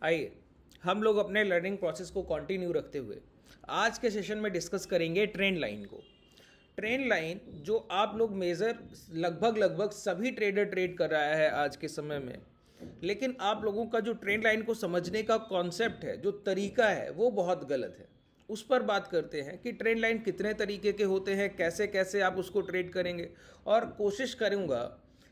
आइए हम लोग अपने लर्निंग प्रोसेस को कंटिन्यू रखते हुए आज के सेशन में डिस्कस करेंगे ट्रेंड लाइन को। ट्रेंड लाइन जो आप लोग मेज़र लगभग लगभग सभी ट्रेडर ट्रेड कर रहा है आज के समय में, लेकिन आप लोगों का जो ट्रेंड लाइन को समझने का कॉन्सेप्ट है, जो तरीका है, वो बहुत गलत है। उस पर बात करते हैं कि ट्रेंड लाइन कितने तरीके के होते हैं, कैसे कैसे आप उसको ट्रेड करेंगे, और कोशिश करूंगा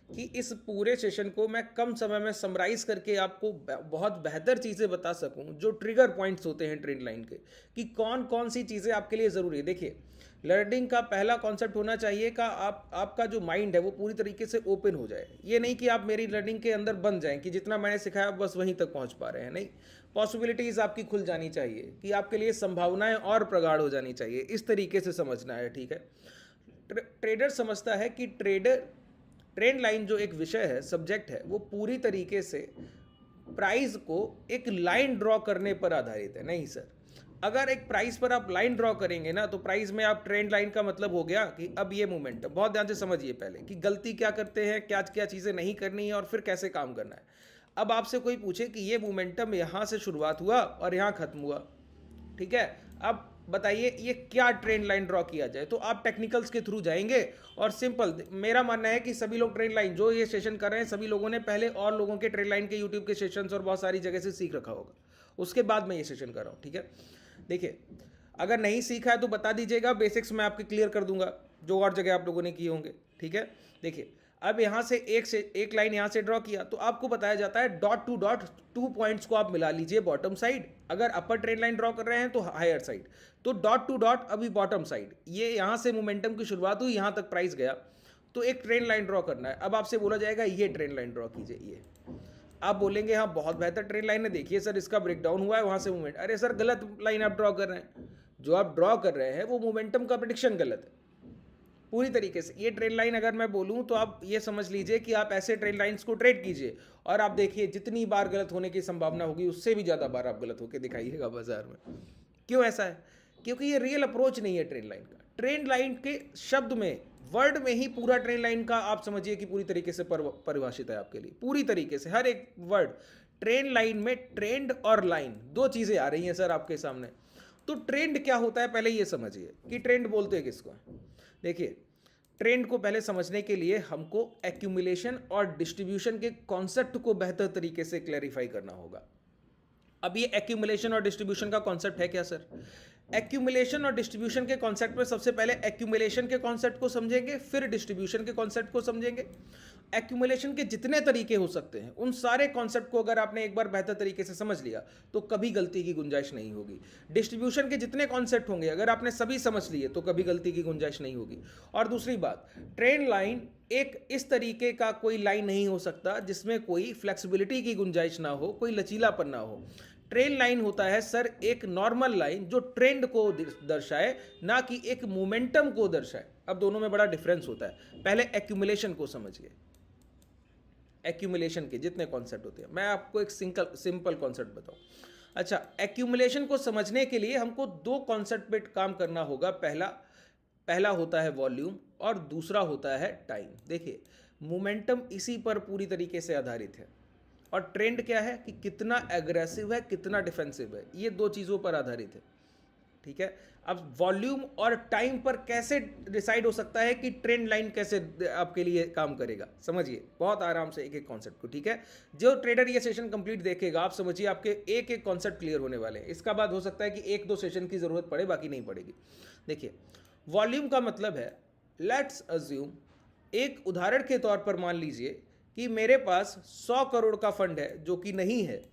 कि इस पूरे सेशन को मैं कम समय में समराइज करके आपको बहुत बेहतर चीज़ें बता सकूं, जो ट्रिगर पॉइंट्स होते हैं ट्रेंड लाइन के, कि कौन कौन सी चीज़ें आपके लिए ज़रूरी है। देखिए, लर्निंग का पहला कॉन्सेप्ट होना चाहिए का आपका जो माइंड है वो पूरी तरीके से ओपन हो जाए। ये नहीं कि आप मेरी लर्निंग के अंदर बन जाएं कि जितना मैंने सिखाया बस वहीं तक पहुंच पा रहे हैं। नहीं, पॉसिबिलिटीज़ आपकी खुल जानी चाहिए, कि आपके लिए संभावनाएं और प्रगाढ़ हो जानी चाहिए। इस तरीके से समझना है, ठीक है। ट्रेडर समझता है कि ट्रेंड लाइन जो एक विषय है, सब्जेक्ट है, वो पूरी तरीके से प्राइस को एक लाइन ड्रॉ करने पर आधारित है। नहीं सर, अगर एक प्राइस पर आप लाइन ड्रॉ करेंगे ना, तो प्राइस में आप ट्रेंड लाइन का मतलब हो गया कि अब ये मूवमेंट, बहुत ध्यान से समझिए पहले कि गलती क्या करते हैं, क्या क्या चीज़ें नहीं करनी है और फिर कैसे काम करना है। अब आपसे कोई पूछे कि ये मोमेंटम यहाँ से शुरुआत हुआ और यहाँ खत्म हुआ, ठीक है, अब बताइए ये क्या ट्रेंड लाइन ड्रॉ किया जाए, तो आप टेक्निकल्स के थ्रू जाएंगे। और सिंपल मेरा मानना है कि सभी लोग ट्रेंड लाइन जो ये सेशन कर रहे हैं, सभी लोगों ने पहले और लोगों के ट्रेंड लाइन के यूट्यूब के सेशंस और बहुत सारी जगह से सीख रखा होगा, उसके बाद मैं ये सेशन कर रहा हूँ, ठीक है। देखिए, अगर नहीं सीखा है तो बता दीजिएगा, बेसिक्स मैं आपके क्लियर कर दूंगा जो और जगह आप लोगों ने किए होंगे, ठीक है। देखिए, अब यहाँ से एक लाइन यहाँ से ड्रॉ किया तो आपको बताया जाता है डॉट टू डॉट 2 पॉइंट्स को आप मिला लीजिए बॉटम साइड। अगर अपर ट्रेंड लाइन ड्रॉ कर रहे हैं तो हायर साइड, तो डॉट टू डॉट अभी बॉटम साइड, ये यहाँ से मोमेंटम की शुरुआत हुई, यहाँ तक प्राइस गया, तो एक ट्रेंड लाइन ड्रॉ करना है। अब आपसे बोला जाएगा ये ट्रेंड लाइन ड्रॉ कीजिए, ये आप बोलेंगे हाँ बहुत बेहतर ट्रेंड लाइन है, देखिए सर इसका ब्रेकडाउन हुआ है वहाँ से मूवमेंट। अरे सर, गलत लाइन आप ड्रॉ कर रहे हैं, जो आप ड्रॉ कर रहे हैं वो मोमेंटम का प्रेडिक्शन गलत है पूरी तरीके से। ये ट्रेंड लाइन अगर मैं बोलूं तो आप ये समझ लीजिए कि आप ऐसे ट्रेंड लाइंस को ट्रेड कीजिए और आप देखिए जितनी बार गलत होने की संभावना होगी उससे भी ज़्यादा बार आप गलत होकर दिखाइएगा बाजार में। क्यों ऐसा है? क्योंकि ये रियल अप्रोच नहीं है ट्रेंड लाइन का। ट्रेंड लाइन के शब्द में, वर्ड में ही पूरा ट्रेंड लाइन का आप समझिए कि पूरी तरीके से परिभाषित है आपके लिए, पूरी तरीके से हर एक वर्ड। ट्रेंड लाइन में ट्रेंड और लाइन दो चीज़ें आ रही हैं सर आपके सामने। तो ट्रेंड क्या होता है पहले ये समझिए कि ट्रेंड बोलते हैं किसको। देखिए, ट्रेंड को पहले समझने के लिए हमको एक्यूमुलेशन और डिस्ट्रीब्यूशन के कॉन्सेप्ट को बेहतर तरीके से क्लैरिफाई करना होगा। अब ये एक्यूमुलेशन और डिस्ट्रीब्यूशन का कॉन्सेप्ट है क्या सर? एक्यूमुलेशन और डिस्ट्रीब्यूशन के कॉन्सेप्ट में सबसे पहले एक्यूमुलेशन के कॉन्सेप्ट को समझेंगे, फिर डिस्ट्रीब्यूशन के कॉन्सेप्ट को समझेंगे। एक्यूमुलेशन के जितने तरीके हो सकते हैं उन सारे कॉन्सेप्ट को अगर आपने एक बार बेहतर तरीके से समझ लिया तो कभी गलती की गुंजाइश नहीं होगी। डिस्ट्रीब्यूशन के जितने कॉन्सेप्ट होंगे अगर आपने सभी समझ लिए तो कभी गलती की गुंजाइश नहीं होगी। और दूसरी बात, ट्रेंड लाइन एक इस तरीके का कोई लाइन नहीं हो सकता जिसमें कोई फ्लेक्सिबिलिटी की गुंजाइश ना हो, कोई लचीलापन ना हो। ट्रेंड लाइन होता है सर एक नॉर्मल लाइन जो ट्रेंड को दर्शाए, ना कि एक मोमेंटम को दर्शाए। अब दोनों में बड़ा डिफरेंस होता है। पहले एक्यूमुलेशन को समझिए। एक्यूमुलेशन के जितने कॉन्सेप्ट होते हैं, मैं आपको एक सिंपल कॉन्सेप्ट बताऊं। अच्छा, एक्यूमुलेशन को समझने के लिए हमको दो कॉन्सेप्ट पे काम करना होगा। पहला होता है वॉल्यूम और दूसरा होता है टाइम। देखिए, मोमेंटम इसी पर पूरी तरीके से आधारित है और ट्रेंड क्या है कि कितना एग्रेसिव है, कितना डिफेंसिव है, ये दो चीज़ों पर आधारित है, ठीक है। अब वॉल्यूम और टाइम पर कैसे डिसाइड हो सकता है कि ट्रेंड लाइन कैसे आपके लिए काम करेगा, समझिए बहुत आराम से एक एक कॉन्सेप्ट को, ठीक है। जो ट्रेडर ये सेशन कंप्लीट देखेगा, आप समझिए आपके एक एक कॉन्सेप्ट क्लियर होने वाले हैं। इसका बाद हो सकता है कि एक दो सेशन की ज़रूरत पड़े, बाकी नहीं पड़ेगी। देखिए, वॉल्यूम का मतलब है, लेट्स अज्यूम, एक उदाहरण के तौर पर मान लीजिए कि मेरे पास 100 करोड़ का फंड है जो कि नहीं है,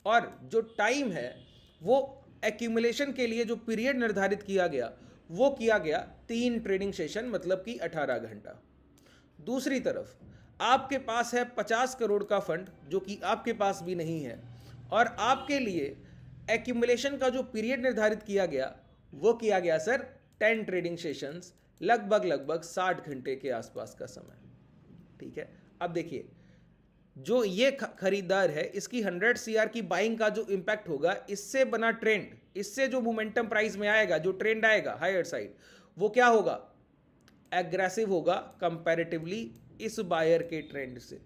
और जो टाइम है वो एक्यूमुलेशन के लिए जो पीरियड निर्धारित किया गया वो किया गया 3 ट्रेडिंग सेशन, मतलब कि 18 घंटा। दूसरी तरफ आपके पास है 50 करोड़ का फंड जो कि आपके पास भी नहीं है, और आपके लिए एक्यूमुलेशन का जो पीरियड निर्धारित किया गया वो किया गया सर 10 ट्रेडिंग सेशंस, लगभग 60 घंटे के आसपास का समय, ठीक है। अब देखिए, जो ये खरीदार है इसकी 100 CR की बाइंग का जो इंपैक्ट होगा, इससे बना ट्रेंड, इससे जो मोमेंटम प्राइस में आएगा, जो ट्रेंड आएगा हायर साइड, वो क्या होगा? एग्रेसिव होगा कंपैरेटिवली इस बायर के ट्रेंड से।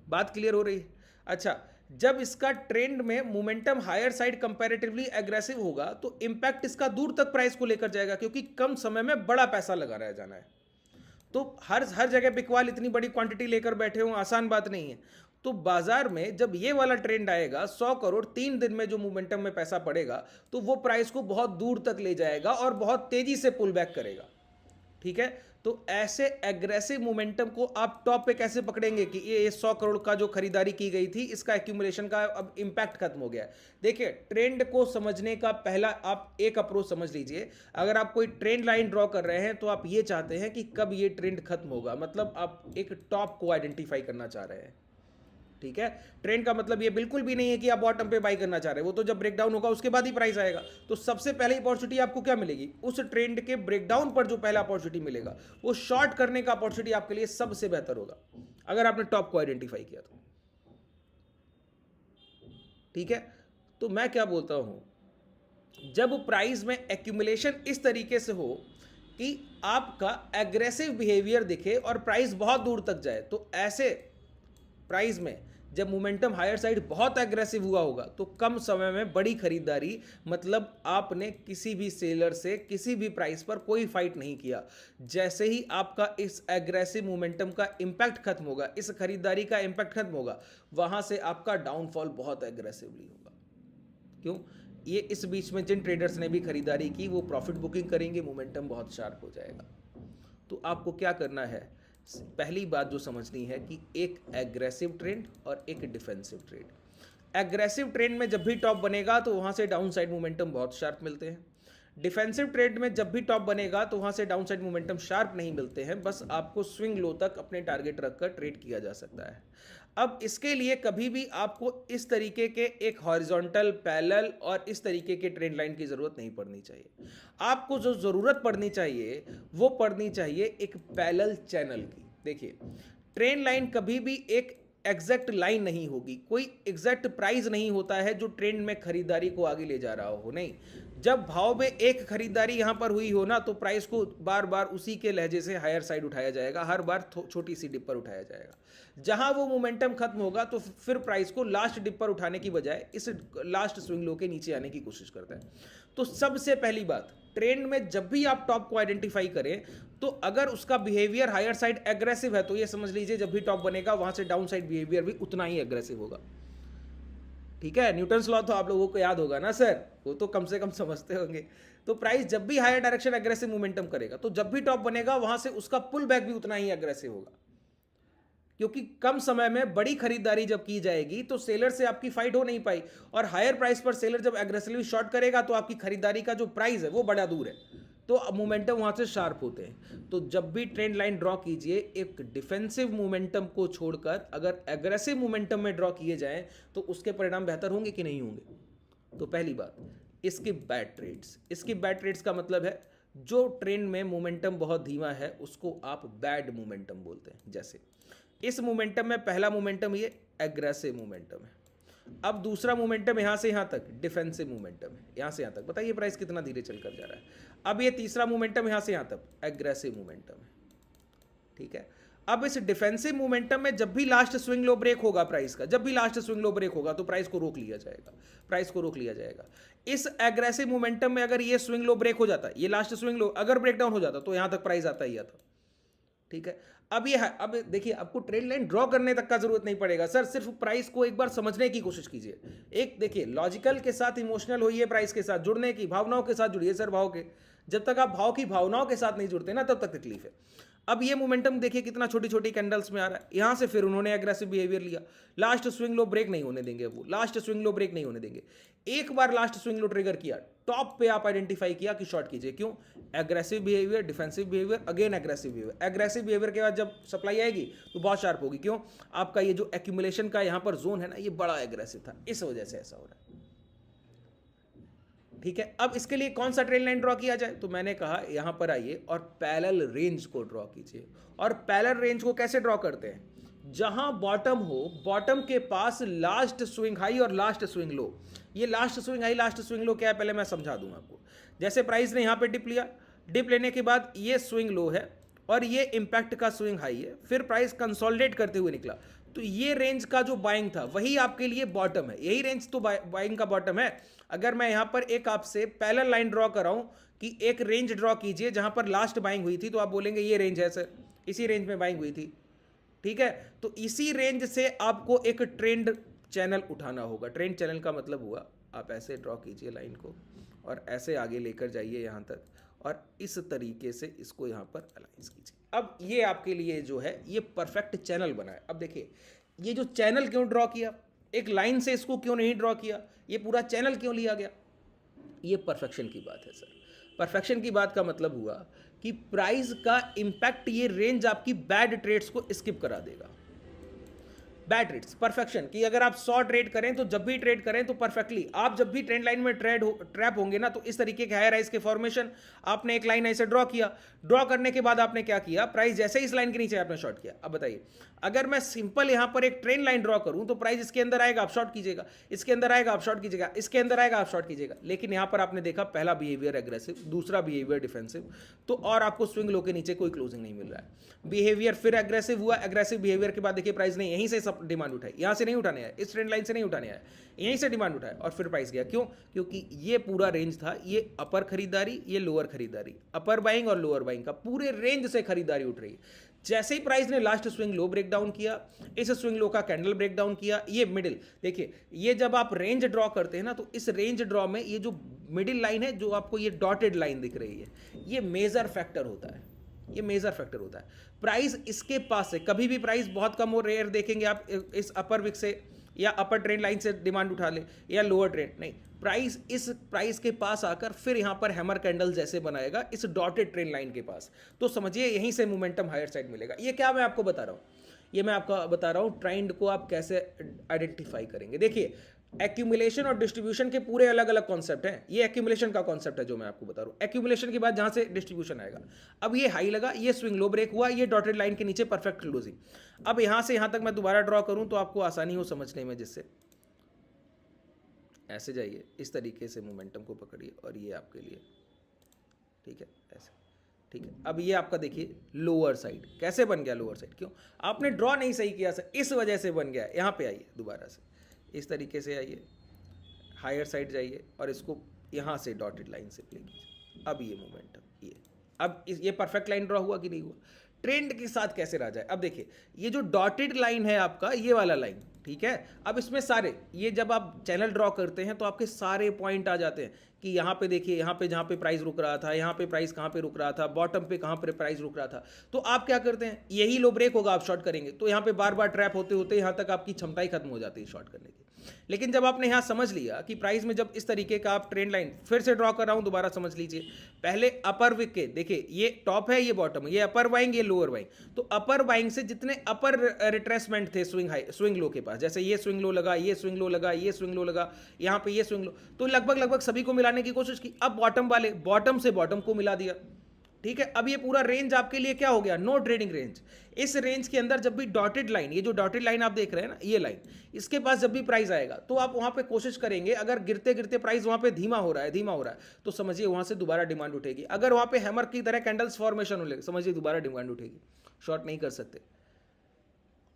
बात क्लियर हो रही है? अच्छा, जब इसका ट्रेंड में momentum higher side comparatively aggressive होगा तो इंपैक्ट इसका दूर तक प्राइस को लेकर जाएगा, क्योंकि कम समय में बड़ा पैसा लगा रह जाना है। तो हर जगह बिकवाल इतनी बड़ी क्वांटिटी लेकर बैठे हों, आसान बात नहीं है। तो बाजार में जब ये वाला ट्रेंड आएगा, 100 करोड़ 3 दिन में जो मोमेंटम में पैसा पड़ेगा, तो वो प्राइस को बहुत दूर तक ले जाएगा और बहुत तेजी से पुल बैक करेगा। ठीक है, तो ऐसे एग्रेसिव मोमेंटम को आप टॉप पे कैसे पकड़ेंगे कि ये 100 करोड़ का जो खरीदारी की गई थी, इसका एक्यूमुलेशन का अब इंपैक्ट खत्म हो गया है। देखिए, ट्रेंड को समझने का पहला आप एक अप्रोच समझ लीजिए। अगर आप कोई ट्रेंड लाइन ड्रॉ कर रहे हैं तो आप ये चाहते हैं कि कब ये ट्रेंड खत्म होगा, मतलब आप एक टॉप को आइडेंटिफाई करना चाह रहे हैं। ठीक है, ट्रेंड का मतलब ये बिल्कुल भी नहीं है कि आप बॉटम पे बाई करना चाह रहे हैं, वो तो जब ब्रेकडाउन होगा उसके बाद ही प्राइस आएगा। तो सबसे पहले अपॉर्चुनिटी आपको क्या मिलेगी, उस ट्रेंड के ब्रेकडाउन पर जो पहला अपॉर्चुनिटी मिलेगा वो शॉर्ट करने का अपॉर्चुनिटी आपके लिए सबसे बेहतर होगा, अगर आपने टॉप को आइडेंटिफाई किया तो। ठीक है, तो मैं क्या बोलता हूं, जब प्राइस में एक्यूमुलेशन इस तरीके से हो कि आपका एग्रेसिव बिहेवियर दिखे और प्राइस बहुत दूर तक जाए, तो ऐसे प्राइस में जब मोमेंटम हायर साइड बहुत एग्रेसिव हुआ होगा तो कम समय में बड़ी खरीदारी, मतलब आपने किसी भी सेलर से किसी भी प्राइस पर कोई फाइट नहीं किया। जैसे ही आपका इस एग्रेसिव मोमेंटम का इंपैक्ट खत्म होगा, इस खरीदारी का इंपैक्ट खत्म होगा, वहां से आपका डाउनफॉल बहुत एग्रेसिवली होगा। क्यों? ये इस बीच में जिन ट्रेडर्स ने भी खरीदारी की वो प्रॉफिट बुकिंग करेंगे, मोमेंटम बहुत शार्प हो जाएगा। तो आपको क्या करना है, पहली बात जो समझनी है कि एक एग्रेसिव ट्रेंड और एक डिफेंसिव ट्रेंड। एग्रेसिव ट्रेंड में जब भी टॉप बनेगा तो वहां से डाउन साइड मोमेंटम बहुत शार्प मिलते हैं। डिफेंसिव ट्रेंड में जब भी टॉप बनेगा तो वहां से डाउन साइड मोमेंटम शार्प नहीं मिलते हैं, बस आपको स्विंग लो तक अपने टारगेट रखकर ट्रेड किया जा सकता है। अब इसके लिए कभी भी आपको इस तरीके के एक हॉरिजॉन्टल, पैरेलल और इस तरीके के ट्रेंड लाइन की जरूरत नहीं पड़नी चाहिए। आपको जो जरूरत पड़नी चाहिए वो पड़नी चाहिए एक पैरेलल चैनल की। देखिए, ट्रेंड लाइन कभी भी एक एग्जैक्ट लाइन नहीं होगी, कोई एग्जैक्ट प्राइस नहीं होता है जो ट्रेंड में खरीदारी को आगे ले जा रहा हो। नहीं, जब भाव में एक खरीदारी यहां पर हुई हो ना, तो प्राइस को बार बार उसी के लहजे से हायर साइड उठाया जाएगा, हर बार छोटी सी डिप पर उठाया जाएगा। जहां वो मोमेंटम खत्म होगा तो फिर प्राइस को लास्ट डिप पर उठाने की बजाय इस लास्ट स्विंग लो के नीचे आने की कोशिश करता है। तो सबसे पहली बात, ट्रेंड में जब भी आप टॉप को आइडेंटिफाई करें तो अगर उसका बिहेवियर हायर साइड एग्रेसिव है तो ये समझ लीजिए जब भी टॉप बनेगा वहां से डाउन साइड बिहेवियर भी उतना ही एग्रेसिव होगा। ठीक है, न्यूटन्स लॉ तो आप लोगों को याद होगा ना सर, वो तो कम से कम समझते होंगे। तो प्राइस जब भी हायर डायरेक्शन एग्रेसिव मोमेंटम करेगा तो जब भी टॉप बनेगा वहां से उसका पुल बैक भी उतना ही एग्रेसिव होगा, क्योंकि कम समय में बड़ी खरीदारी जब की जाएगी तो सेलर से आपकी फाइट हो नहीं पाई, और हायर प्राइस पर सेलर जब एग्रेसिवली शॉर्ट करेगा तो आपकी खरीदारी का जो प्राइस है वो बड़ा दूर है, तो मोमेंटम वहां से शार्प होते हैं। तो जब भी ट्रेंड लाइन ड्रॉ कीजिए, एक डिफेंसिव मोमेंटम को छोड़कर अगर एग्रेसिव मोमेंटम में ड्रॉ किए जाएं तो उसके परिणाम बेहतर होंगे कि नहीं होंगे। तो पहली बात, इसके बैड ट्रेड्स। इसके बैड ट्रेड्स का मतलब है जो ट्रेंड में मोमेंटम बहुत धीमा है उसको आप बैड मोमेंटम बोलते हैं। जैसे इस मोमेंटम में पहला मोमेंटम ये एग्रेसिव मोमेंटम है, अब दूसरा मोमेंटम यहां से यहां तक डिफेंसिव मोमेंटम है, यहां से यहां तक, बताइए प्राइस कितना धीरे चलकर जा रहा है। अब ये तीसरा मोमेंटम यहां से यहां तक एग्रेसिव मोमेंटम है। ठीक है, अब इस डिफेंसिव मोमेंटम में जब भी लास्ट स्विंग लो ब्रेक होगा प्राइस का, जब भी लास्ट स्विंग लो ब्रेक होगा तो प्राइस को रोक लिया जाएगा, प्राइस को रोक लिया जाएगा। इस एग्रेसिव मोमेंटम में अगर ये स्विंग लो ब्रेक हो जाता, ये लास्ट स्विंग लो अगर ब्रेक डाउन हो जाता तो यहां तक प्राइस आता ही आता। ठीक है, अब देखिए, आपको ट्रेंड लाइन ड्रॉ करने तक का जरूरत नहीं पड़ेगा सर, सिर्फ प्राइस को एक बार समझने की कोशिश कीजिए। एक देखिए, लॉजिकल के साथ इमोशनल होइए, प्राइस के साथ जुड़ने की, भावनाओं के साथ जुड़िए सर, भाव के। जब तक आप भाव की भावनाओं के साथ नहीं जुड़ते ना तब तक तकलीफ है। अब ये मोमेंटम देखिए कितना छोटी छोटी कैंडल्स में आ रहा है, यहां से फिर उन्होंने एग्रेसिव बिहेवियर लिया, लास्ट स्विंग लो ब्रेक नहीं होने देंगे, वो लास्ट स्विंग लो ब्रेक नहीं होने देंगे। एक बार लास्ट स्विंग लो ट्रिगर किया, टॉप पे आप आइडेंटिफाई किया कि शॉर्ट कीजिए। क्यों? Aggressive behaviour, defensive behaviour, again aggressive behaviour. Aggressive behaviour के बाद जब सप्लाई आएगी तो बहुत शार्प होगी। क्यों? आपका ये जो एक्यूमुलेशन का यहां पर जोन है ना, ये बड़ा एग्रेसिव था, इस वजह से ऐसा हो रहा है। ठीक है, अब इसके लिए कौन सा ट्रेंड लाइन ड्रॉ किया जाए, तो मैंने कहा यहां पर आइए और पैरेलल रेंज को ड्रॉ कीजिए। और पैरेलल रेंज को कैसे ड्रॉ करते हैं? जहां बॉटम हो, बॉटम के पास लास्ट स्विंग हाई और लास्ट स्विंग लो। ये last swing high, last swing लो क्या है पहले मैं समझा दूंगा आपको। जैसे प्राइस ने यहां पे डिप लिया, डिप लेने के बाद ये स्विंग लो है और ये इंपैक्ट का स्विंग हाई है, फिर प्राइस कंसोलिडेट करते हुए निकला, तो ये रेंज का जो बाइंग था वही आपके लिए बॉटम है, यही रेंज तो बाइंग का बॉटम है। अगर मैं यहां पर एक आपसे पैरेलल लाइन ड्रॉ कराऊं कि एक रेंज ड्रॉ कीजिए जहां पर लास्ट बाइंग हुई थी, तो आप बोलेंगे ये रेंज है सर, इसी रेंज में बाइंग हुई थी, ठीक है। तो इसी रेंज से आपको एक ट्रेंड चैनल उठाना होगा। ट्रेंड चैनल का मतलब हुआ आप ऐसे ड्रॉ कीजिए लाइन को और ऐसे आगे लेकर जाइए यहाँ तक, और इस तरीके से इसको यहाँ पर अलाइंस कीजिए। अब ये आपके लिए जो है ये परफेक्ट चैनल बना है। अब देखिए ये जो चैनल क्यों ड्रॉ किया, एक लाइन से इसको क्यों नहीं ड्रॉ किया, ये पूरा चैनल क्यों लिया गया, ये परफेक्शन की बात है सर। परफेक्शन की बात का मतलब हुआ कि प्राइस का इंपैक्ट ये रेंज आपकी बैड ट्रेड्स को स्किप करा देगा। बैड ट्रेड्स, परफेक्शन कि अगर आप 100 ट्रेड करें तो जब भी ट्रेड करें तो परफेक्टली, आप जब भी ट्रेंड लाइन में ट्रैप होंगे ना, तो इस तरीके के हाई राइज के फॉर्मेशन, आपने एक लाइन ऐसे ड्रॉ किया, ड्रॉ करने के बाद आपने क्या किया, प्राइस जैसे इस लाइन के नीचे आपने शॉर्ट किया। अब बताइए अगर मैं सिंपल यहां पर एक ट्रेंड लाइन ड्रॉ करूं तो प्राइस इसके अंदर आएगा आप शॉर्ट कीजिएगा, इसके अंदर आएगा आप शॉर्ट कीजिएगा, इसके अंदर आएगा आप शॉर्ट कीजिएगा। लेकिन यहां पर आपने देखा पहला बिहेवियर एग्रेसिव, दूसरा बिहेवियर डिफेंसिव, तो और आपको स्विंग लो के नीचे कोई क्लोजिंग नहीं मिल रहा है। बिहेवियर फिर एग्रेसिव हुआ, एग्रेसिव बिहेवियर के बाद देखिए प्राइस ने यहीं से सब डिमांड उठाई, यहां से नहीं उठाने आया, इस ट्रेंड लाइन से नहीं उठाने आया, यहीं से डिमांड उठाया और फिर प्राइस गया। क्यों? क्योंकि ये पूरा रेंज था, ये अपर खरीदारी, ये लोअर खरीदारी, अपर बाइंग और लोअर बाइंग का पूरे रेंज से खरीदारी उठ रही है। जैसे ही प्राइस ने last swing low break down किया, इस स्विंग लो का कैंडल ब्रेक डाउन किया, ये मिडिल देखिए, ये जब आप रेंज ड्रॉ करते हैं ना, तो इस रेंज ड्रॉ में ये जो मिडिल लाइन है, जो आपको ये डॉटेड लाइन दिख रही है, ये मेजर फैक्टर होता है, ये मेजर फैक्टर होता है। प्राइस इसके पास से कभी भी प्राइस बहुत कम और रेयर देखेंगे आप इस अपर विक से या अपर ट्रेंड लाइन से डिमांड उठा ले या लोअर ट्रेंड, नहीं, प्राइस इस प्राइस के पास आकर फिर यहां पर हैमर कैंडल जैसे बनाएगा इस डॉटेड ट्रेंड लाइन के पास, तो समझिए यहीं से मोमेंटम हायर साइड मिलेगा। ये क्या मैं आपको बता रहा हूं, ये मैं आपको बता रहा हूं ट्रेंड को आप कैसे आइडेंटिफाई करेंगे। देखिए एक्यूमुलेशन और डिस्ट्रीब्यूशन के पूरे अलग अलग कॉन्सेप्ट हैं, ये एक्यूमुलेशन का कॉन्सेप्ट है जो मैं आपको बता रहा हूँ। एक्यूमुलेशन के बाद जहां से डिस्ट्रीब्यूशन आएगा, अब ये हाई लगा, ये स्विंग लो ब्रेक हुआ, ये डॉटेड लाइन के नीचे परफेक्ट क्लोजिंग। अब यहां से यहां तक मैं दोबारा ड्रॉ करूं तो आपको आसानी हो समझने में, जिससे ऐसे जाइए, इस तरीके से मोमेंटम को पकड़िए और ये आपके लिए, ठीक है, ऐसे, ठीक है। अब ये आपका देखिए लोअर साइड कैसे बन गया, लोअर साइड क्यों, आपने ड्रॉ नहीं सही किया सर, इस वजह से बन गया। यहाँ पे आइए दोबारा से, इस तरीके से आइए, हायर साइड जाइए और इसको यहाँ से डॉटेड लाइन से प्ले कीजिए। अब ये मोमेंटम, ये अब ये परफेक्ट लाइन ड्रॉ हुआ कि नहीं हुआ, ट्रेंड के साथ कैसे रह जाए। अब देखिए ये जो डॉटेड लाइन है आपका, ये वाला लाइन, ठीक है, अब इसमें सारे ये जब आप चैनल ड्रॉ करते हैं तो आपके सारे पॉइंट आ जाते हैं कि यहाँ पे देखिए, यहाँ पे जहाँ पे प्राइस रुक रहा था, यहाँ पे प्राइस कहाँ पे रुक रहा था, बॉटम पे कहाँ पे प्राइस रुक रहा था। तो आप क्या करते हैं, यही लो ब्रेक होगा आप शॉर्ट करेंगे, तो यहाँ पे बार बार ट्रैप होते होते यहाँ तक आपकी क्षमता ही खत्म हो जाती है शॉर्ट करने की। लेकिन जब आपने यहाँ समझ लिया कि प्राइस में जब इस तरीके का आप ट्रेंड लाइन फिर से ड्रॉ कर रहा हूँ, दोबारा समझ लीजिए, पहले अपर विक के देखिए, ये टॉप है, ये बॉटम है, ये अपर बाइंग, ये लोअर बाइंग, तो अपर बाइंग से जितने अपर रिट्रेसमेंट थे स्विंग हाई स्विंग लो के पास, जैसे ये स्विंग लो लगा, ये स्विंग लो लगा, ये स्विंग लो लगा, यहाँ पे ये स्विंग लो, तो लगभग सभी को मिलाने की कोशिश की। अब बॉटम वाले बॉटम से बॉटम को मिला दिया, ठीक है। अब ये पूरा रेंज आपके लिए क्या हो गया, नो ट्रेडिंग रेंज। इस रेंज के अंदर जब भी डॉटेड लाइन, ये जो डॉटेड लाइन आप देख रहे हैं ना, ये लाइन, इसके पास जब भी प्राइस आएगा तो आप वहां पे कोशिश करेंगे, अगर गिरते गिरते प्राइस वहां पे धीमा हो रहा है, तो समझिए वहां से दोबारा डिमांड उठेगी। अगर वहां पे हैमर की तरह कैंडल्स फॉर्मेशन हो, समझिए दोबारा डिमांड उठेगी, शॉर्ट नहीं कर सकते।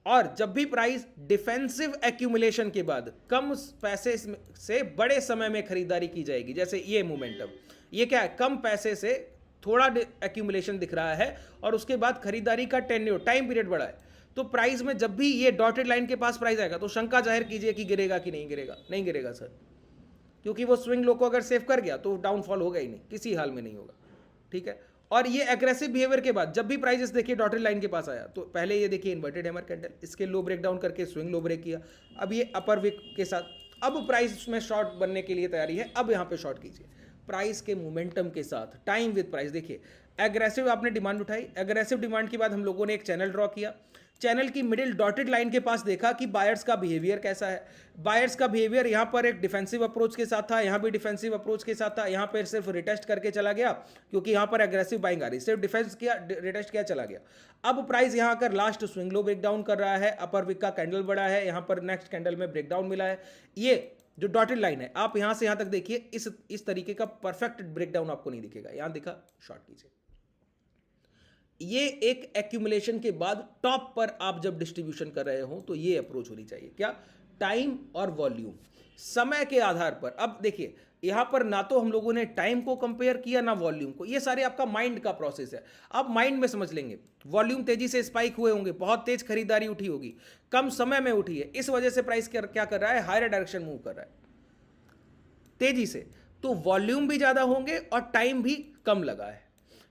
और जब भी प्राइस डिफेंसिव एक्यूमुलेशन के बाद कम पैसे से बड़े समय में खरीदारी की जाएगी, जैसे ये मोमेंटम, ये क्या है, कम पैसे से थोड़ा एक्यूमुलेशन दिख रहा है और उसके बाद खरीदारी का टेन्योर टाइम पीरियड बड़ा है, तो प्राइस में जब भी ये डॉटेड लाइन के पास प्राइस आएगा तो शंका जाहिर कीजिए कि गिरेगा कि नहीं गिरेगा। नहीं गिरेगा सर, क्योंकि वो स्विंग लो को अगर सेव कर गया तो डाउनफॉल होगा ही नहीं, किसी हाल में नहीं होगा, ठीक है। और ये एग्रेसिव बिहेवियर के बाद जब भी प्राइस देखिए डॉटेड लाइन के पास आया, तो पहले ये देखिए इन्वर्टेड हैमर कैंडल, इसके लो ब्रेक डाउन करके स्विंग लो ब्रेक किया, अब ये अपर विक के साथ, अब प्राइस में शॉर्ट बनने के लिए तैयारी है, अब यहाँ पे शॉर्ट कीजिए प्राइस के मोमेंटम के साथ, टाइम विद प्राइस। देखिए एग्रेसिव आपने डिमांड उठाई, एग्रेसिव डिमांड के बाद हम लोगों ने एक चैनल ड्रॉ किया, चैनल की मिडिल डॉटेड लाइन के पास देखा कि बायर्स का बिहेवियर कैसा है। बायर्स का बिहेवियर यहाँ पर एक डिफेंसिव अप्रोच के साथ था, यहाँ भी डिफेंसिव अप्रोच के साथ था, यहाँ पर सिर्फ रिटेस्ट करके चला गया क्योंकि यहाँ पर एग्रेसिव बाइंग आ रही, सिर्फ डिफेंस किया, रिटेस्ट किया, चला गया। अब प्राइस यहाँ आकर last swing low break down कर रहा है, अपर विक का कैंडल बड़ा है, यहाँ पर नेक्स्ट कैंडल में ब्रेक डाउन मिला है। ये जो डॉटेड लाइन है, आप यहां से यहां तक देखिए, इस तरीके का परफेक्ट ब्रेकडाउन आपको नहीं दिखेगा, यहां दिखा, शॉर्ट कीजिए। ये एक एक्यूमुलेशन के बाद टॉप पर आप जब डिस्ट्रीब्यूशन कर रहे हो तो ये अप्रोच होनी चाहिए। क्या? टाइम और वॉल्यूम, समय के आधार पर। अब देखिए यहां पर ना तो हम लोगों ने टाइम को कंपेयर किया ना वॉल्यूम को, ये सारे आपका माइंड का प्रोसेस है। आप माइंड में समझ लेंगे वॉल्यूम तेजी से स्पाइक हुए होंगे, बहुत तेज खरीदारी उठी होगी, कम समय में उठी है, इस वजह से प्राइस क्या कर रहा है, हायर डायरेक्शन मूव कर रहा है तेजी से, तो वॉल्यूम भी ज्यादा होंगे और टाइम भी कम लगा है।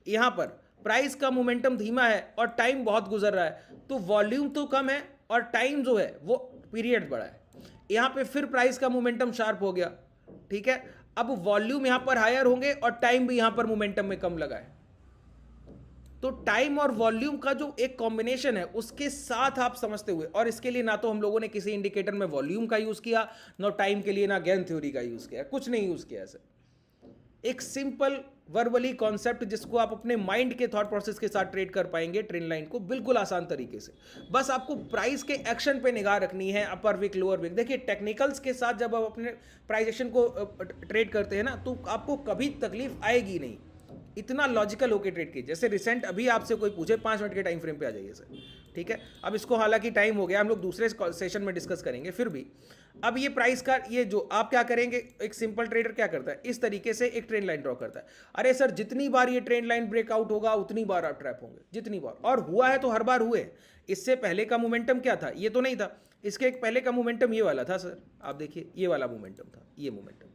यहां पर प्राइस का मोमेंटम धीमा है और टाइम बहुत गुजर रहा है, तो वॉल्यूम तो कम है और टाइम जो है वो पीरियड बड़ा है। यहां पे फिर प्राइस का मोमेंटम शार्प हो गया, ठीक है। अब वॉल्यूम यहां पर हायर होंगे और टाइम भी यहां पर मोमेंटम में कम लगा है, तो टाइम और वॉल्यूम का जो एक कॉम्बिनेशन है उसके साथ आप समझते हुए, और इसके लिए ना तो हम लोगों ने किसी इंडिकेटर में वॉल्यूम का यूज किया, ना टाइम के लिए ना गैन थ्योरी का यूज किया, कुछ नहीं यूज किया ऐसे। एक सिंपल वर्बली कॉन्सेप्ट जिसको आप अपने माइंड के थॉट प्रोसेस के साथ ट्रेड कर पाएंगे ट्रेंड लाइन को बिल्कुल आसान तरीके से। बस आपको प्राइस के एक्शन पे निगाह रखनी है, अपर विक लोअर विक। देखिए टेक्निकल्स के साथ जब आप अपने प्राइस एक्शन को ट्रेड करते हैं ना, तो आपको कभी तकलीफ आएगी नहीं, इतना लॉजिकल होकर ट्रेड कीजिए। जैसे रिसेंट अभी आपसे कोई पूछे 5 मिनट के टाइम फ्रेम पे आ जाइए सर, ठीक है। अब इसको हालांकि टाइम हो गया, हम लोग दूसरे सेशन में डिस्कस करेंगे, फिर भी अब ये प्राइस का ये जो आप क्या करेंगे, एक सिंपल ट्रेडर क्या करता है, इस तरीके से एक ट्रेंड लाइन ड्रॉ करता है। अरे सर जितनी बार ये ट्रेंड लाइन ब्रेकआउट होगा उतनी बार आप ट्रैप होंगे, जितनी बार, और हुआ है तो हर बार हुए। इससे पहले का मोमेंटम क्या था, ये तो नहीं था, इसके एक पहले का मोमेंटम ये वाला था सर, आप देखिए ये वाला मोमेंटम था, ये मोमेंटम,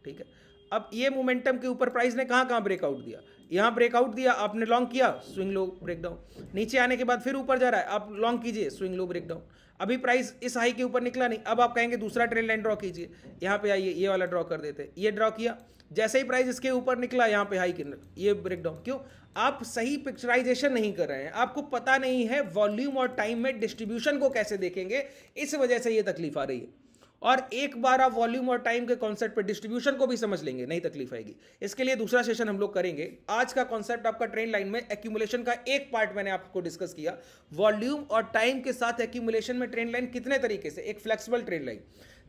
ठीक है। अब ये मोमेंटम के ऊपर प्राइस ने कहां कहां ब्रेकआउट दिया, यहां ब्रेकआउट दिया, आपने लॉन्ग किया, स्विंग लो ब्रेकडाउन, नीचे आने के बाद फिर ऊपर जा रहा है, आप लॉन्ग कीजिए, स्विंग लो ब्रेकडाउन। अभी प्राइस इस हाई के ऊपर निकला नहीं, अब आप कहेंगे दूसरा ट्रेंड लाइन ड्रॉ कीजिए, यहां पे आइए, ये वाला ड्रॉ कर देते, ये ड्रॉ किया, जैसे ही प्राइस इसके ऊपर निकला यहां पे हाई ये ब्रेकडाउन। क्यों? आप सही पिक्चराइजेशन नहीं कर रहे हैं, आपको पता नहीं है वॉल्यूम और टाइम में डिस्ट्रीब्यूशन को कैसे देखेंगे, इस वजह से ये तकलीफ आ रही है। और एक बार आप वॉल्यूम और टाइम के कॉन्सेप्ट पे डिस्ट्रीब्यूशन को भी समझ लेंगे, नहीं तकलीफ आएगी। इसके लिए दूसरा सेशन हम लोग करेंगे। आज का कॉन्सेप्ट आपका ट्रेंड लाइन में एक्यूमुलेशन का एक पार्ट मैंने आपको डिस्कस किया, वॉल्यूम और टाइम के साथ एक्यूमुलेशन में ट्रेंड लाइन कितने तरीके से, एक फ्लेक्सिबल ट्रेंड लाइन,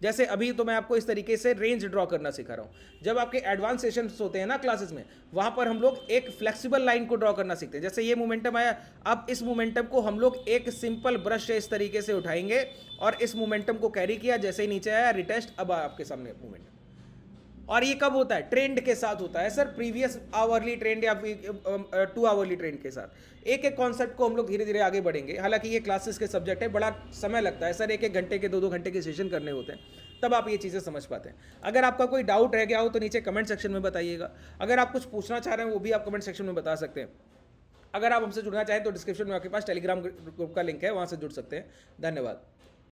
जैसे अभी तो मैं आपको इस तरीके से रेंज ड्रॉ करना सिखा रहा हूं। जब आपके एडवांस सेशंस होते हैं ना क्लासेस में, वहां पर हम लोग एक फ्लेक्सिबल लाइन को ड्रॉ करना सीखते हैं। जैसे ये मोमेंटम आया, अब इस मोमेंटम को हम लोग एक सिंपल ब्रश से इस तरीके से उठाएंगे और इस मोमेंटम को कैरी किया, जैसे ही नीचे आया रिटेस्ट, अब आपके सामने मोमेंटम। और ये कब होता है? ट्रेंड के साथ होता है सर, प्रीवियस आवरली ट्रेंड या 2 आवरली ट्रेंड के साथ। एक एक कॉन्सेप्ट को हम लोग धीरे धीरे आगे बढ़ेंगे। हालांकि ये क्लासेस के सब्जेक्ट है, बड़ा समय लगता है सर, एक एक घंटे के 2-2 घंटे के सेशन करने होते हैं, तब आप ये चीज़ें समझ पाते हैं। अगर आपका कोई डाउट रह गया हो तो नीचे कमेंट सेक्शन में बताइएगा। अगर आप कुछ पूछना चाह रहे हैं वो भी आप कमेंट सेक्शन में बता सकते हैं। अगर आप हमसे जुड़ना चाहें तो डिस्क्रिप्शन में आपके पास टेलीग्राम ग्रुप का लिंक है, वहाँ से जुड़ सकते हैं। धन्यवाद।